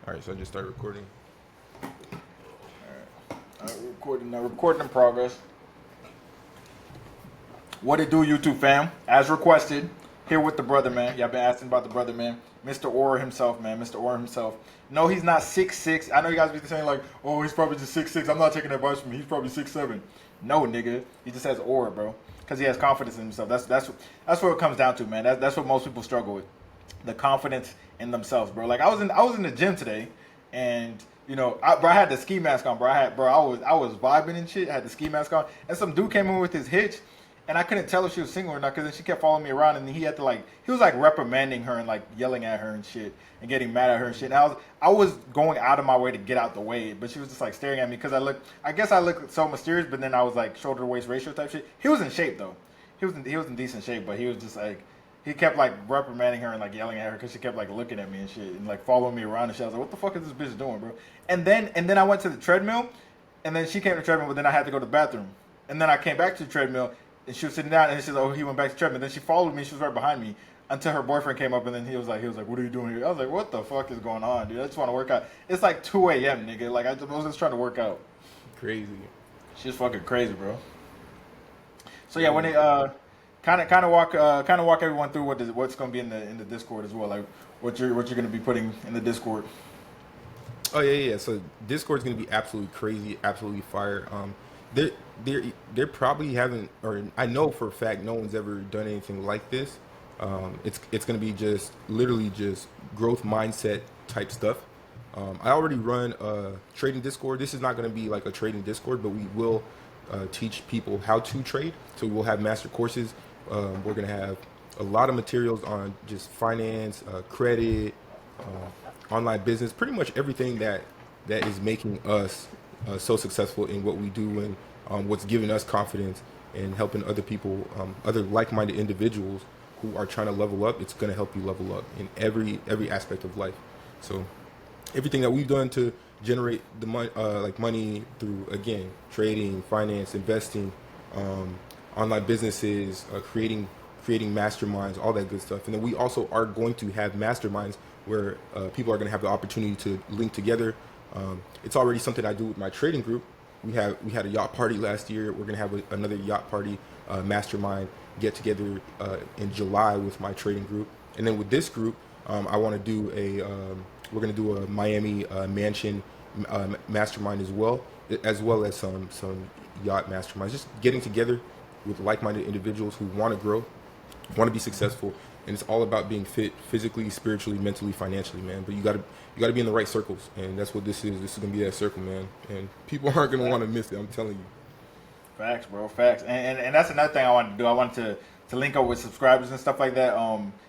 All right, so I just started recording. Recording in progress. What it do, YouTube fam? As requested, here with the brother man. Y'all been asking about the brother man, Mr. Orr himself, man. Mr. Orr himself. No, he's not 6'6". I know you guys be saying like, oh, he's probably just 6'6". I'm not taking advice from him. He's probably 6'7". No, nigga, he just has aura, bro, because he has confidence in himself. That's what it comes down to, man. That's what most people struggle with, the confidence in themselves, bro. Like I was in the gym today, and I had the ski mask on, bro. I was vibing and shit. I had the ski mask on, and some dude came in with his hitch, and I couldn't tell if she was single or not because then she kept following me around, and he was like reprimanding her and like yelling at her and shit and getting mad at her and shit. And I was going out of my way to get out the way, but she was just like staring at me because I guess I looked so mysterious, but then I was like shoulder to waist ratio type shit. He was in shape though. He was in decent shape, but he was just like. He kept like reprimanding her and like yelling at her because she kept like looking at me and shit and like following me around and shit. I was like, "What the fuck is this bitch doing, bro?" And then I went to the treadmill, and then she came to the treadmill, but then I had to go to the bathroom, and then I came back to the treadmill, and she was sitting down, and she said, "Oh, he went back to the treadmill." Then she followed me. She was right behind me until her boyfriend came up, and then he was like, "What are you doing here?" I was like, "What the fuck is going on, dude? I just want to work out." It's like 2 a.m., nigga. Like I was just trying to work out. Crazy. She's fucking crazy, bro. So yeah, when it kind of walk everyone through what's going to be in the Discord as well, like what you're going to be putting in the Discord. Oh yeah. So Discord's gonna be absolutely crazy, absolutely fire. They they probably haven't, or I know for a fact, no one's ever done anything like this. It's gonna be just literally just growth mindset type stuff. I already run a trading Discord. This is not gonna be like a trading Discord, but we will teach people how to trade. So we'll have master courses. We're gonna have a lot of materials on just finance, credit, online business, pretty much everything that is making us so successful in what we do and what's giving us confidence and helping other people, other like-minded individuals who are trying to level up. It's going to help you level up in every aspect of life. So everything that we've done to generate the money, like money through, again, trading, finance, investing, online businesses, creating masterminds, all that good stuff. And then we also are going to have masterminds where people are going to have the opportunity to link together. It's already something I do with my trading group. We had a yacht party last year. We're going to have another yacht party mastermind get together in July with my trading group. And then with this group, I want to do we're going to do a Miami mansion mastermind as well as some yacht masterminds. Just getting together with like-minded individuals who want to grow, want to be successful, and it's all about being fit physically, spiritually, mentally, financially, man. But you gotta be in the right circles, and that's what this is. This is gonna be that circle, man. And people aren't gonna want to miss it. I'm telling you. Facts, bro. Facts. And that's another thing I wanted to do. I wanted to link up with subscribers and stuff like that.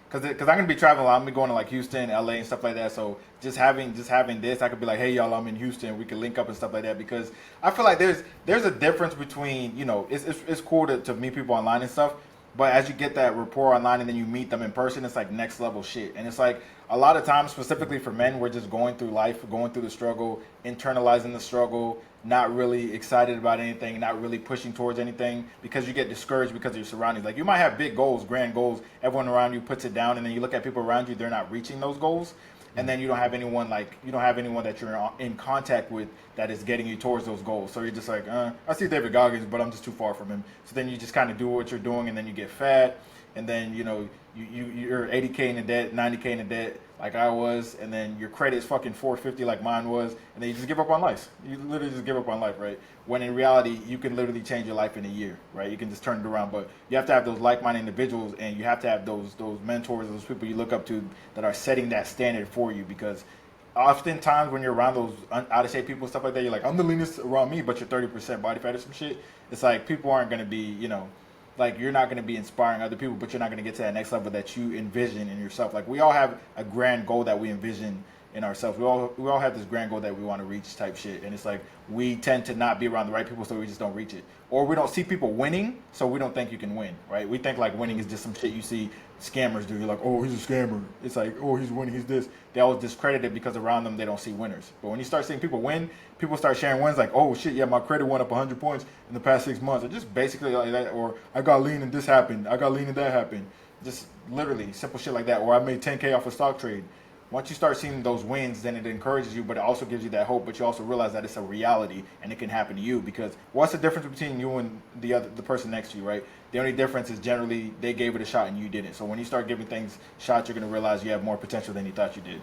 Cause I'm gonna be traveling. I'm gonna be going to like Houston, LA, and stuff like that. So just having this, I could be like, hey y'all, I'm in Houston. We can link up and stuff like that. Because I feel like there's a difference between it's cool to meet people online and stuff. But as you get that rapport online and then you meet them in person, it's like next level shit. And it's like a lot of times, specifically for men, we're just going through life, going through the struggle, internalizing the struggle, not really excited about anything, not really pushing towards anything because you get discouraged because of your surroundings. Like you might have big goals, grand goals. Everyone around you puts it down, and then you look at people around you, they're not reaching those goals. And then you don't have anyone that you're in contact with that is getting you towards those goals. So you're just like, I see David Goggins, but I'm just too far from him. So then you just kind of do what you're doing, and then you get fat, and then you're 80K in the debt, 90K in the debt, like I was, and then your credit is fucking 450 like mine was, and then you just give up on life. You literally just give up on life, right? When in reality, you can literally change your life in a year, right? You can just turn it around, but you have to have those like-minded individuals, and you have to have those mentors, those people you look up to that are setting that standard for you, because oftentimes when you're around those out of shape people, stuff like that, you're like, I'm the leanest around me, but you're 30% body fat or some shit. It's like people aren't going to be, like you're not going to be inspiring other people, but you're not going to get to that next level that you envision in yourself. Like we all have a grand goal that we envision in ourselves. We all have this grand goal that we want to reach type shit. And it's like we tend to not be around the right people, so we just don't reach it. Or we don't see people winning, so we don't think you can win, right? We think like winning is just some shit you see scammers do. You're like, oh, he's a scammer. It's like, oh, he's winning, he's this. They always discredit it because around them they don't see winners. But when you start seeing people win, people start sharing wins like, oh shit, yeah, my credit went up 100 points in the past 6 months. Or just basically like that. Or I got lean and this happened. I got lean and that happened. Just literally simple shit like that. Or I made 10K off a stock trade. Once you start seeing those wins, then it encourages you, but it also gives you that hope. But you also realize that it's a reality and it can happen to you. Because what's the difference between you and the person next to you, right? The only difference is generally they gave it a shot and you didn't. So when you start giving things shots, you're gonna realize you have more potential than you thought you did.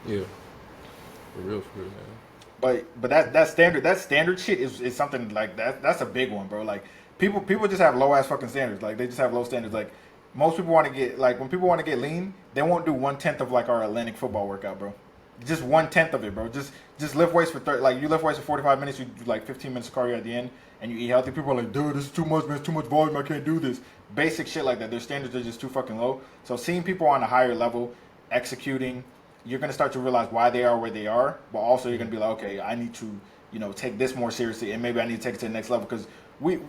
Yeah, for real, man. But that standard shit is something like that's a big one, bro. Like people just have low ass fucking standards. Like they just have low standards. Like most people want to get like when people want to get lean, they won't do 1/10 of like our Atlantic football workout, bro. Just 1/10 of it, bro. Just lift weights for 30, like you lift weights for 45 minutes. You do like 15 minutes of cardio at the end, and you eat healthy. People are like, dude, this is too much, man. It's too much volume. I can't do this. Basic shit like that. Their standards are just too fucking low. So seeing people on a higher level executing, you're gonna start to realize why they are where they are, but also you're gonna be like, okay, I need to, take this more seriously, and maybe I need to take it to the next level because we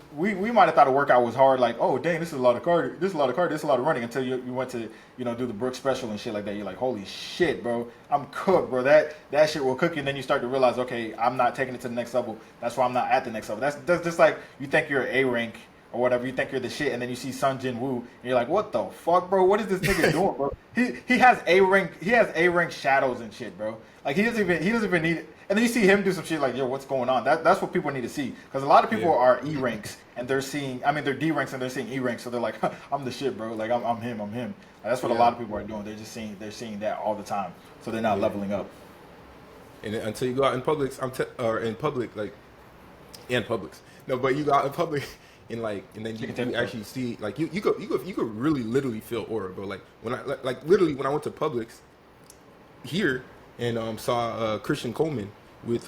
might have thought a workout was hard, like, oh dang, this is a lot of cardio, this is a lot of running, until you went to do the Brooks special and shit like that. You're like, holy shit, bro, I'm cooked, bro. That shit will cook you, and then you start to realize, okay, I'm not taking it to the next level. That's why I'm not at the next level. That's just like you think you're A rank or whatever, you think you're the shit, and then you see Sun Jin Woo, and you're like, what the fuck, bro? What is this nigga doing, bro? He has A rank shadows and shit, bro. Like he doesn't even need it. And then you see him do some shit like, yo, what's going on? That's what people need to see, because a lot of people are E ranks and they're they're D ranks and they're seeing E ranks, so they're like, I'm the shit, bro. Like I'm him. Like, that's what a lot of people are doing. They're seeing that all the time, so they're not leveling up. And until you go out in public, or in public, like in Publix. No, but you go out in public. And then you actually see, like you could really literally feel aura, bro. Like when when I went to Publix here and saw Christian Coleman with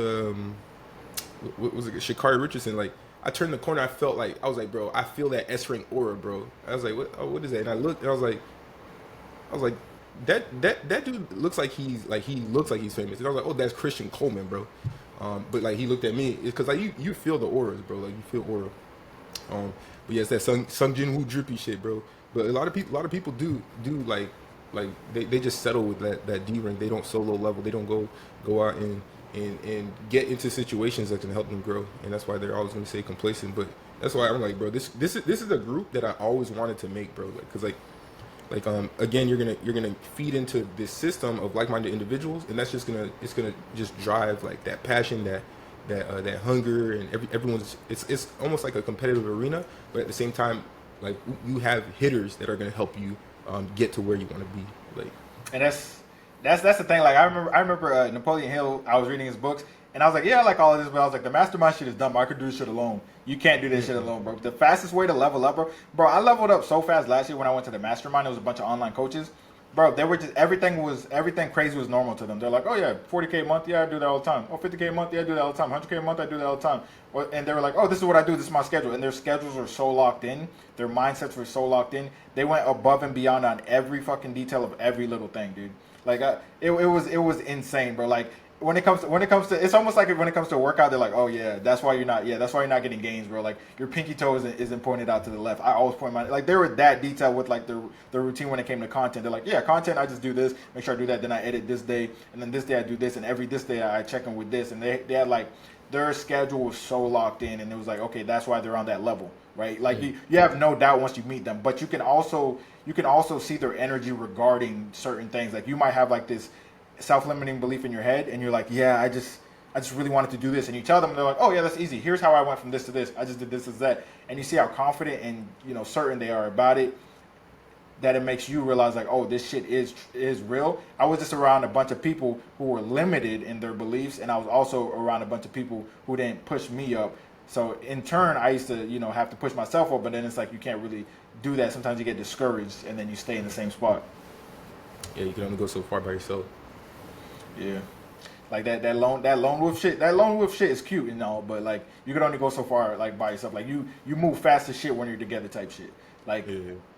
what was it, Sha'Carri Richardson. Like I turned the corner, I was like, bro, I feel that S rank aura, bro. I was like, what is that? And I looked and I was like, that dude looks like he looks like he's famous. And I was like, oh, that's Christian Coleman, bro. But like he looked at me, it's because like you feel the auras, bro. Like you feel aura. But yes, that Sung Jin Woo drippy shit, bro. But a lot of people do like they just settle with that D rank. They don't solo level. They don't go out and get into situations that can help them grow. And that's why they're always going to stay complacent. But that's why I'm like, bro, this is a group that I always wanted to make, bro. Like, cause again, you're gonna feed into this system of like-minded individuals, and that's just gonna just drive like that passion, that hunger, and everyone's it's almost like a competitive arena, but at the same time, like you have hitters that are gonna help you get to where you want to be. Like, and that's the thing. Like I remember Napoleon Hill. I was reading his books, and I was like, yeah, I like all of this, but I was like, the Mastermind shit is dumb. I could do this shit alone. You can't do this shit alone, bro. The fastest way to level up, bro. I leveled up so fast last year when I went to the Mastermind. There was a bunch of online coaches. Bro, they were just everything crazy was normal to them. They're like, oh yeah, 40K a month, yeah, I do that all the time. Oh, 50K a month, yeah, I do that all the time. 100K a month, I do that all the time. And they were like, oh, this is what I do. This is my schedule. And their schedules were so locked in. Their mindsets were so locked in. They went above and beyond on every fucking detail of every little thing, dude. Like it was insane, bro. Like when it comes to it's almost like when it comes to a workout, they're like, oh yeah, that's why you're not getting gains, bro. Like your pinky toe isn't pointed out to the left. I always point mine. Like they were that detailed with like the routine when it came to content. They're like, yeah, content, I just do this, make sure I do that, then I edit this day, and then this day I do this, and this day I check them with this, and they had like their schedule was so locked in, and it was like, okay, that's why they're on that level, right? Like you have no doubt once you meet them, but you can also see their energy regarding certain things. Like you might have like this self-limiting belief in your head, and you're like, yeah, I just really wanted to do this, and you tell them, they're like, oh yeah, that's easy, here's how I went from this to this, I just did this is that, and you see how confident and certain they are about it, that it makes you realize like, oh, this shit is real. I was just around a bunch of people who were limited in their beliefs, and I was also around a bunch of people who didn't push me up. So in turn, I used to have to push myself up, but then it's like you can't really do that. Sometimes you get discouraged, and then you stay in the same spot. Yeah, you can only go so far by yourself. Yeah, like that lone wolf shit. That lone wolf shit is cute and all, but like you can only go so far like by yourself. Like you move fast as shit when you're together type shit. Like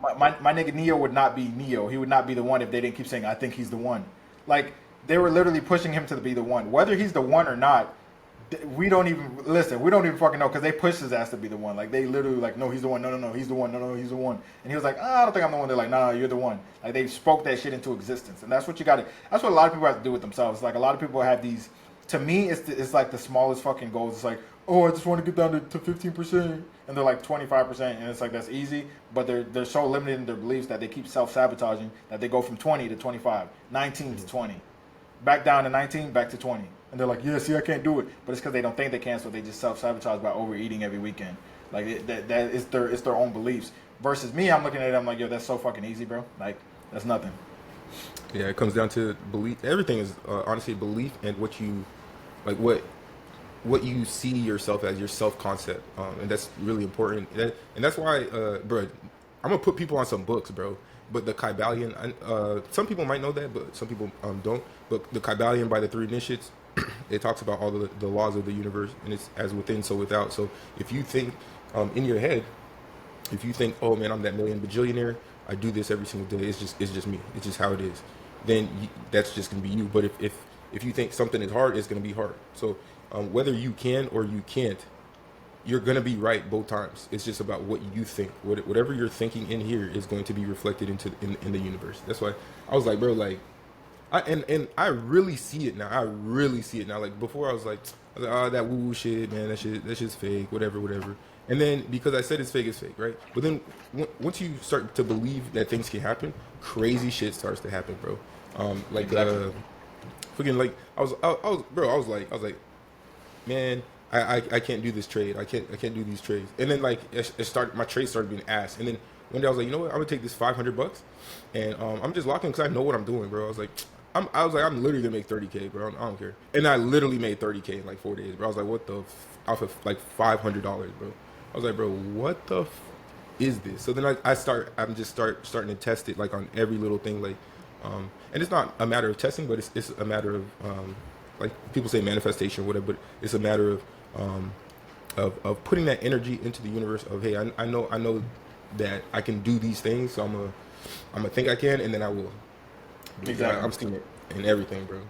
my nigga Neo would not be Neo. He would not be the one if they didn't keep saying I think he's the one. Like they were literally pushing him to be the one. Whether he's the one or not, we don't even fucking know, because they pushed his ass to be the one. Like they literally like, no, he's the one. No, he's the one. No, he's the one. And he was like, I don't think I'm the one. They're like, no, you're the one. Like they spoke that shit into existence, and that's what that's what a lot of people have to do with themselves. Like a lot of people have these. To me, it's like the smallest fucking goals. It's like, oh, I just want to get down to 15%, and they're like 25%, and it's like that's easy, but they're so limited in their beliefs that they keep self-sabotaging that they go from 20 to 25, 19 to 20, back down to 19, back to 20, and they're like, yeah, see, I can't do it, but it's because they don't think they can, so they just self-sabotage by overeating every weekend. Like that is their own beliefs. Versus me, I'm looking at it, I'm like, yo, that's so fucking easy, bro. Like that's nothing. Yeah, it comes down to belief. Everything is honestly belief and what you like, what you see yourself as, your self concept, and that's really important. And that's why, bro, I'm gonna put people on some books, bro. But the Kybalion, some people might know that, but some people don't. But the Kybalion by the Three Initiates, it talks about all the laws of the universe, and it's as within, so without. So if you think in your head, if you think, oh man, I'm that million bajillionaire, I do this every single day. It's just me. It's just how it is. Then that's just gonna be you. But if you think something is hard, it's gonna be hard. So whether you can or you can't, you're gonna be right both times. It's just about what you think. Whatever you're thinking in here is going to be reflected in the universe. That's why I was like, bro, like, I really see it now. I really see it now. Like before, I was like, oh, that woo woo shit, man. That shit's fake. Whatever. And then because I said it's fake, right? But then once you start to believe that things can happen, crazy shit starts to happen, bro. Like Exactly. freaking like I was like, man, I can't do this trade. I can't do these trades. And then like my trade started being ass. And then one day I was like, you know what? I'm gonna take this $500 and I'm just locking because I know what I'm doing, bro. I was like, I'm literally gonna make 30K, bro. I don't care. And I literally made 30K in like 4 days, bro. I was like, what the off of like $500, bro. I was like, bro, what the is this? So then I'm just starting to test it like on every little thing, like, and it's not a matter of testing, but it's a matter of like people say manifestation, or whatever, but it's a matter of putting that energy into the universe of, hey, I know that I can do these things, so I'm gonna think I can, and then I will. Exactly. I'm seeing it in everything, bro.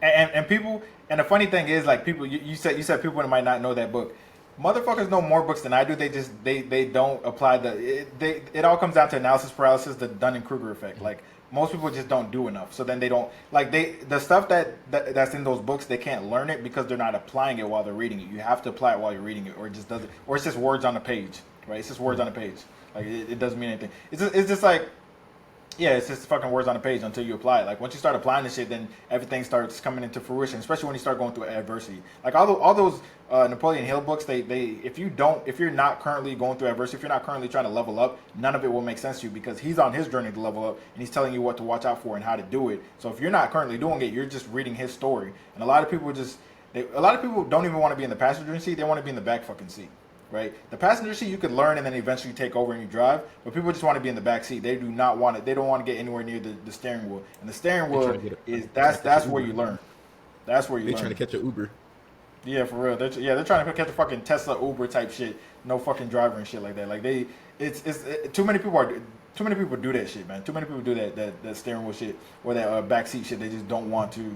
And people, and the funny thing is, like, people, you said people might not know that book. Motherfuckers know more books than I do. They don't apply it all comes down to analysis paralysis, the Dunn and Krueger effect. Like most people just don't do enough. So then they don't, like, the stuff that's in those books, they can't learn it because they're not applying it while they're reading it. You have to apply it while you're reading it, or it just doesn't, or it's just words on a page, right? It's just words on a page. Like it doesn't mean anything. It's just like, yeah, it's just fucking words on a page until you apply it. Like once you start applying this shit, then everything starts coming into fruition. Especially when you start going through adversity. Like all those Napoleon Hill books, if you're not currently going through adversity, if you're not currently trying to level up, none of it will make sense to you because he's on his journey to level up and he's telling you what to watch out for and how to do it. So if you're not currently doing it, you're just reading his story. And a lot of people don't even want to be in the passenger seat; they want to be in the back fucking seat. Right, the passenger seat you could learn and then eventually take over and you drive, but people just want to be in the back seat. They do not want it. They don't want to get anywhere near the steering wheel. And the steering wheel that's where you learn. That's where you learn. They're trying to catch an Uber. Yeah, for real. They're trying to catch a fucking Tesla Uber type shit. No fucking driver and shit like that. Like too many people do that shit, man. Too many people do that steering wheel shit or that back seat shit. They just don't want to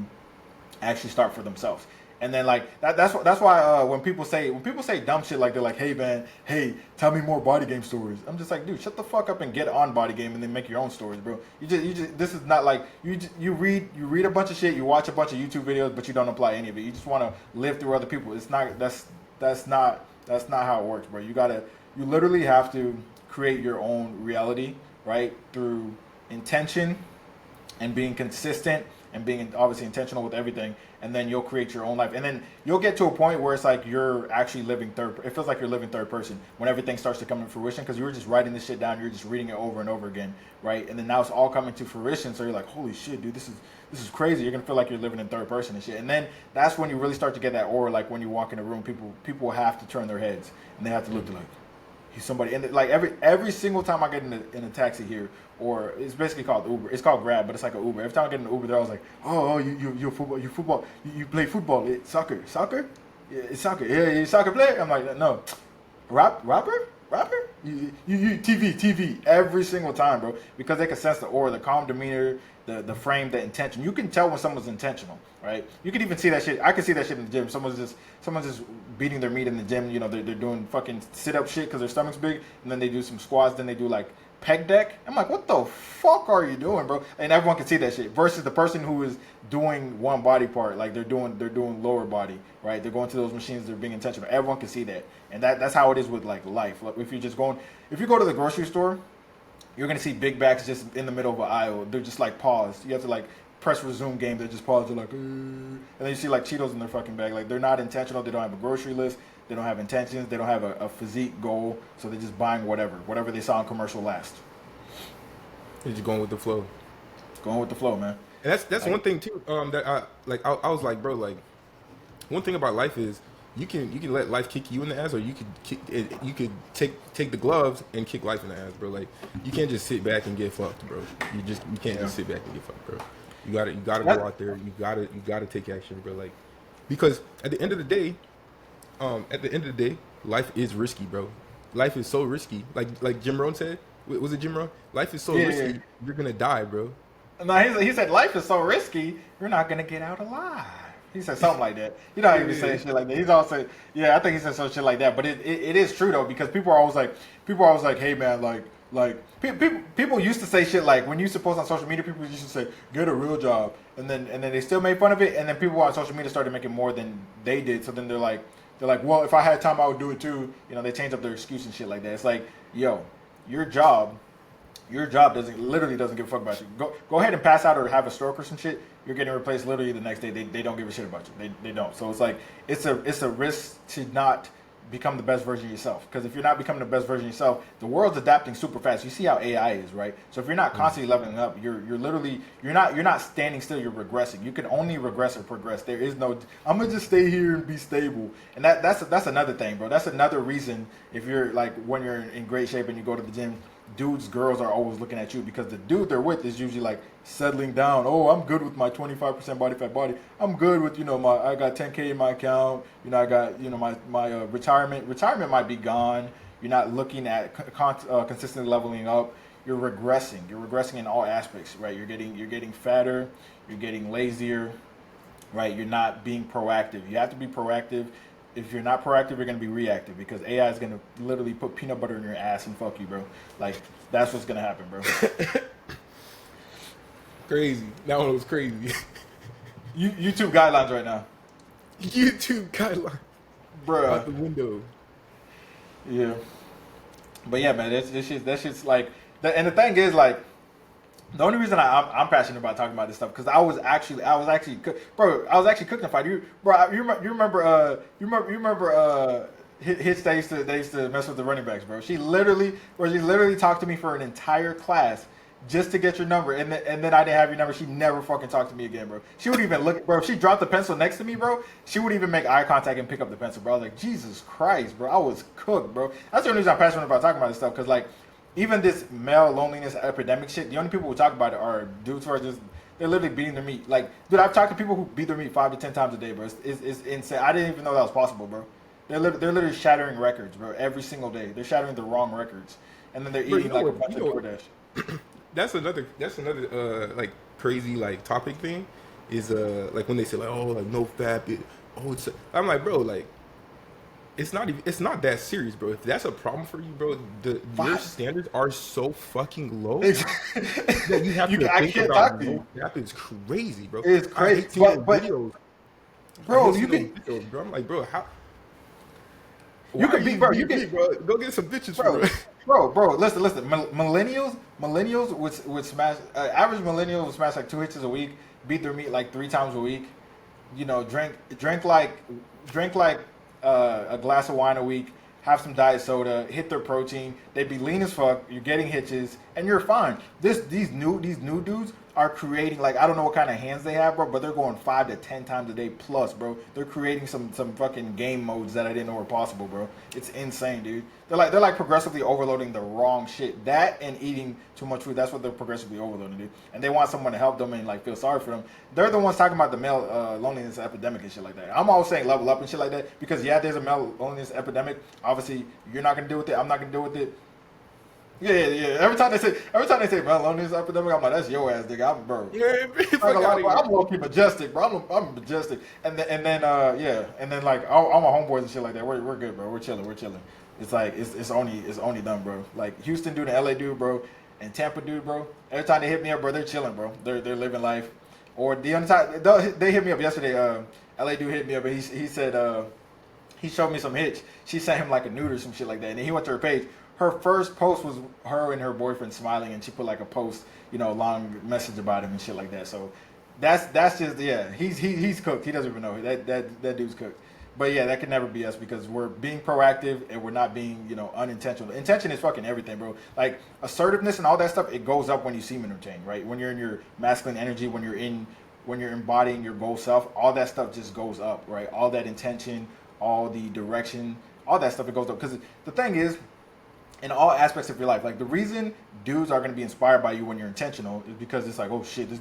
actually start for themselves. And then like that's why when people say dumb shit like they're like, hey man, hey, tell me more body game stories. I'm just like, dude, shut the fuck up and get on body game and then make your own stories, bro. You just this is not like you read a bunch of shit, you watch a bunch of YouTube videos, but you don't apply any of it. You just want to live through other people. It's not that's not how it works, bro. You literally have to create your own reality, right? Through intention and being consistent and being obviously intentional with everything, and then you'll create your own life. And then you'll get to a point where it's like you're actually it feels like you're living third person when everything starts to come to fruition because you were just writing this shit down, you're just reading it over and over again, right? And then now it's all coming to fruition, so you're like, holy shit, dude, this is crazy. You're gonna feel like you're living in third person and shit. And then that's when you really start to get that aura, like when you walk in a room, people will have to turn their heads and they have to look like, he's somebody. And like every single time I get in a taxi here, or it's basically called Uber. It's called Grab, but it's like an Uber. Every time I get in an Uber, they're always like, oh, you football, you play football, it's soccer, yeah, it's soccer, yeah, you soccer player. I'm like, no, rapper, you TV every single time, bro, because they can sense the aura, the calm demeanor, the frame, the intention. You can tell when someone's intentional, right? You can even see that shit. I can see that shit in the gym. Someone's just beating their meat in the gym. You know, they're doing fucking sit up shit because their stomach's big, and then they do some squats, then they do like peg deck. I'm like, what the fuck are you doing, bro? And everyone can see that shit. Versus the person who is doing one body part, like they're doing lower body, right? They're going to those machines, they're being intentional. Everyone can see that, and that's how it is with like life. Like if you go to the grocery store, you're gonna see big bags just in the middle of an aisle. They're just like paused. You have to like press resume game. They just pause. They're like, and then you see like Cheetos in their fucking bag. Like they're not intentional. They don't have a grocery list. They don't have intentions. They don't have a physique goal. So they're just buying whatever they saw in commercial last. You're just going with the flow. Going with the flow, man. And that's one thing too. That I was like, bro, like one thing about life is you can let life kick you in the ass, or you could take the gloves and kick life in the ass, bro. Like you can't just sit back and get fucked, bro. You can't just sit back and get fucked, bro. You gotta go out there. You gotta take action, bro. Like because at the end of the day, life is risky, bro. Life is so risky. Like Jim Rohn said, was it Jim Rohn? Life is so risky. Yeah. You're gonna die, bro. No, he said life is so risky. You're not gonna get out alive. He said something like that. You know how he be saying shit like that. He's also I think he said some shit like that. But it is true though, because people are always like, hey man, like people used to say shit like when you used to post on social media, people used to say get a real job, and then they still made fun of it, and then people on social media started making more than they did. So then they're like, well, if I had time, I would do it too. You know, they change up their excuse and shit like that. It's like, yo, your job literally doesn't give a fuck about you. Go ahead and pass out or have a stroke or some shit. You're getting replaced literally the next day. They don't give a shit about you. They don't. So it's like it's a risk to not become the best version of yourself. Because if you're not becoming the best version of yourself, the world's adapting super fast. You see how AI is, right? So if you're not constantly leveling up, you're not standing still. You're regressing. You can only regress or progress. There is no I'm gonna just stay here and be stable. And that's another thing, bro. That's another reason if you're like when you're in great shape and you go to the gym. Dudes, girls are always looking at you because the dude they're with is usually like settling down. Oh, I'm good with my 25% body fat body. I'm good with, I got 10K in my account. I got, my retirement. Retirement might be gone. You're not looking at consistently leveling up. You're regressing. You're regressing in all aspects, right? You're getting fatter. You're getting lazier, right? You're not being proactive. You have to be proactive. If you're not proactive, you're going to be reactive because AI is going to literally put peanut butter in your ass and fuck you, bro. Like, that's what's going to happen, bro. Crazy. That one was crazy. YouTube guidelines right now. YouTube guidelines. Bro. Out the window. Yeah. But yeah, man, that shit's like... And the thing is, like, the only reason I'm passionate about talking about this stuff because I was actually cooking a fight. You remember Hitch they used to mess with the running backs, bro. She literally talked to me for an entire class just to get your number, and then I didn't have your number. She never fucking talked to me again, bro. She would even look, bro. If she dropped the pencil next to me, bro, she would even make eye contact and pick up the pencil, bro. I was like, Jesus Christ, bro. I was cooked, bro. That's the only reason I'm passionate about talking about this stuff because like. Even this male loneliness epidemic shit, the only people who talk about it are dudes who are they're literally beating their meat. Like, dude, I've talked to people who beat their meat 5 to 10 times a day, bro. It's insane. I didn't even know that was possible, bro. They're literally shattering records, bro, every single day. They're shattering the wrong records. And then they're eating like a bunch of DoorDash. That's another like crazy like topic thing is like when they say like, oh, like no fat, I'm like, bro, like it's not that serious, bro. If that's a problem for you, bro, your standards are so fucking low that you have to think about no fat is crazy, bro. It's crazy. But videos. Bro, you can videos, bro. I'm like, bro, how you can be, bro. You can, bro. Go get some bitches, bro. Listen. Millennials would smash. Average millennial would smash like 2 hits a week, beat their meat like 3 times a week. Drink like a glass of wine a week, have some diet soda, hit their protein. They'd be lean as fuck. You're getting hitches, and you're fine. These new dudes are creating like I don't know what kind of hands they have, bro, but they're going 5 to 10 times a day plus, bro. They're creating some fucking game modes that I didn't know were possible, bro. It's insane, dude. They're like progressively overloading the wrong shit. That and eating too much food. That's what they're progressively overloading, dude. And they want someone to help them and like feel sorry for them. They're the ones talking about the male loneliness epidemic and shit like that. I'm always saying level up and shit like that because yeah, there's a male loneliness epidemic. Obviously, you're not gonna deal with it. I'm not gonna deal with it. Yeah. Every time they say male loneliness epidemic, I'm like, that's your ass, nigga. I'm bro. Yeah, I'm low-key majestic, bro. I'm majestic. And then like all my homeboys and shit like that. We're good, bro. We're chilling. It's like it's only done, bro. Like Houston dude and LA dude, bro. and Tampa dude, bro. Every time they hit me up, bro, they're chilling, bro. They're living life. Or the other time, they hit me up yesterday. LA dude hit me up, and he said he showed me some hitch. She sent him like a nude or some shit like that, and then he went to her page. Her first post was her and her boyfriend smiling, and she put like a post, long message about him and shit like that. So that's just he's cooked. He doesn't even know that dude's cooked. But yeah, that could never be us because we're being proactive and we're not being unintentional. Intention is fucking everything, bro. Like assertiveness and all that stuff, it goes up when you seem entertained, right? When you're in your masculine energy, when you're embodying your goal self, all that stuff just goes up, right? All that intention, all the direction, all that stuff, it goes up. Because the thing is, in all aspects of your life, like the reason dudes are going to be inspired by you when you're intentional is because it's like, oh shit, this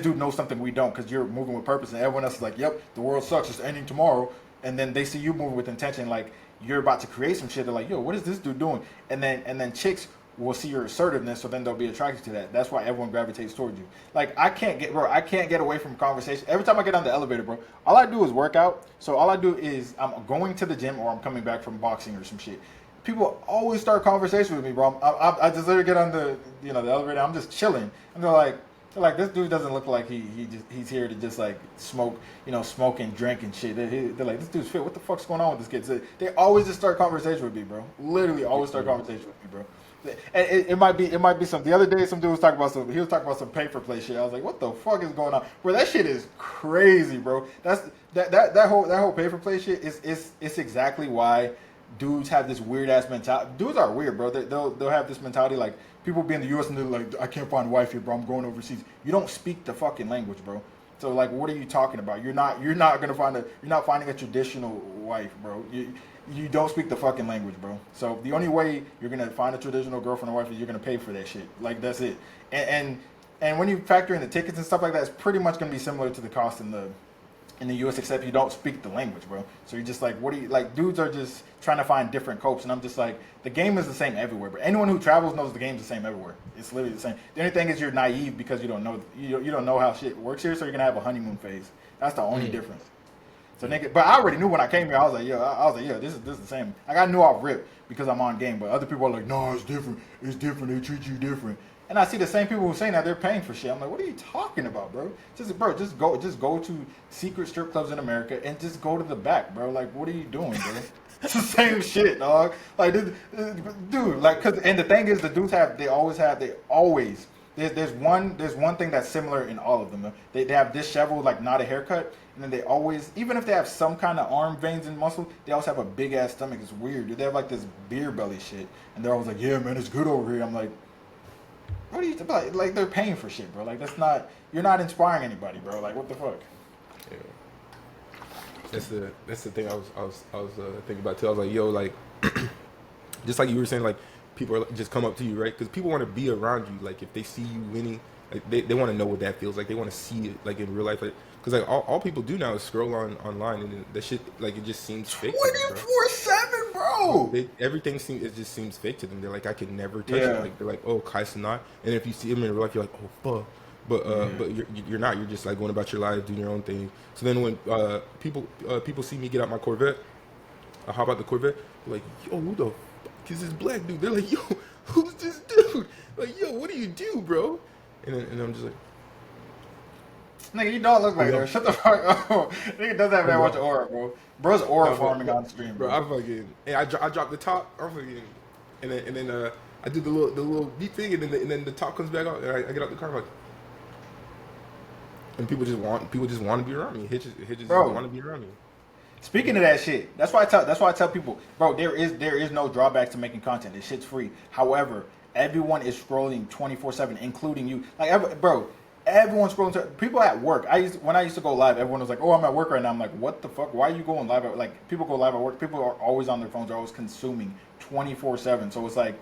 dude knows something we don't, because you're moving with purpose, and everyone else is like, yep, the world sucks, it's ending tomorrow, and then they see you moving with intention, like you're about to create some shit. They're like, yo, what is this dude doing? And then chicks will see your assertiveness, so then they'll be attracted to that. That's why everyone gravitates towards you. Like I can't get away from conversation. Every time I get on the elevator, bro, all I do is work out. So all I do is I'm going to the gym or I'm coming back from boxing or some shit. People always start conversation with me, bro. I just literally get on the the elevator. I'm just chilling, and they're like, this dude doesn't look like he's here to just like smoke and drink and shit. They're like, this dude's fit. What the fuck's going on with this kid? So they always just start conversation with me, bro. Literally always start conversation with me, bro. And it might be some. The other day, some dude was talking about some paper play shit. I was like, what the fuck is going on, bro? That shit is crazy, bro. That whole paper play shit is exactly why dudes have this weird ass mentality. Dudes are weird, bro. They'll have this mentality like people be in the U.S. and they're like, I can't find a wife here, bro. I'm going overseas. You don't speak the fucking language, bro. So like, what are you talking about? You're not finding a traditional wife, bro. You don't speak the fucking language, bro. So the only way you're gonna find a traditional girlfriend or wife is you're gonna pay for that shit. Like that's it. And when you factor in the tickets and stuff like that, it's pretty much gonna be similar to the cost in the US, except you don't speak the language, bro. So you're just like, what do you like? Dudes are just trying to find different copes, and I'm just like, the game is the same everywhere. But anyone who travels knows the game's the same everywhere. It's literally the same. The only thing is you're naive because you don't know how shit works here, so you're gonna have a honeymoon phase. That's the only difference. So nigga, but I already knew when I came here. I was like, yeah, this is the same. Like I knew off rip because I'm on game. But other people are like, no, it's different. It's different. They treat you different. And I see the same people who saying that they're paying for shit. I'm like, what are you talking about, bro? Just go to secret strip clubs in America and just go to the back, bro. Like, what are you doing, bro? It's the same shit, dog. Like, dude, like, and the thing is, the dudes always. There's one thing that's similar in all of them. They have disheveled, like not a haircut, and then they always, even if they have some kind of arm veins and muscle, they always have a big ass stomach. It's weird, dude. They have like this beer belly shit, and they're always like, yeah, man, it's good over here. I'm like, what are you like? They're paying for shit, bro. Like you're not inspiring anybody, bro. Like what the fuck? Yeah. That's the thing I was thinking about too. I was like, yo, like, just like you were saying, like people are just come up to you, right? Because people want to be around you. Like if they see you winning, like they want to know what that feels like. They want to see it like in real life. Like, because like all people do now is scroll online, and that shit like it just seems fake. 24/7, bro. It just seems fake to them. They're like, I can never touch it. Like they're like, oh, Kai's not. And if you see him in real life, you're like, oh fuck. But you're not. You're just like going about your life, doing your own thing. So then when people see me get out my Corvette, I hop out the Corvette. They're like, yo, who the fuck is this black dude? They're like, yo, who's this dude? Like, yo, what do you do, bro? And I'm just like, nigga, you don't look like that. Shut the fuck up. Nigga doesn't have that much aura, bro. Bro's aura farming on stream, bro. I fucking, and I drop the top. I'm fucking, and then I do the little beat thing, and then the top comes back out, and I get out the car, I'm like. And people just want to be around me. Hitches want to be around me. Speaking of that shit, that's why I tell people, bro, there is no drawback to making content. This shit's free. However, everyone is scrolling 24/7, including you. Like, everyone's scrolling. People at work. When I used to go live, everyone was like, "Oh, I'm at work right now." I'm like, "What the fuck? Why are you going live?" Like, people go live at work. People are always on their phones. They're always consuming 24/7. So it's like.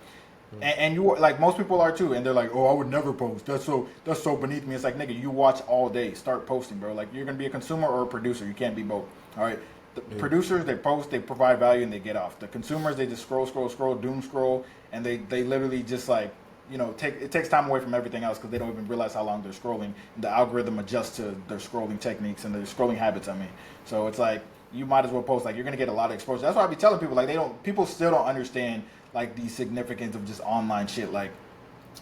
And you like most people are too, and they're like, "Oh, I would never post. That's so beneath me." It's like, nigga, you watch all day. Start posting, bro. Like you're gonna be a consumer or a producer. You can't be both. All right. The producers, they post, they provide value, and they get off. The consumers, they just scroll, doom scroll, and they literally just like it takes time away from everything else because they don't even realize how long they're scrolling. And the algorithm adjusts to their scrolling techniques and their scrolling habits. I mean, so it's like you might as well post. Like you're gonna get a lot of exposure. That's why I be telling people like people still don't understand. Like the significance of just online shit. Like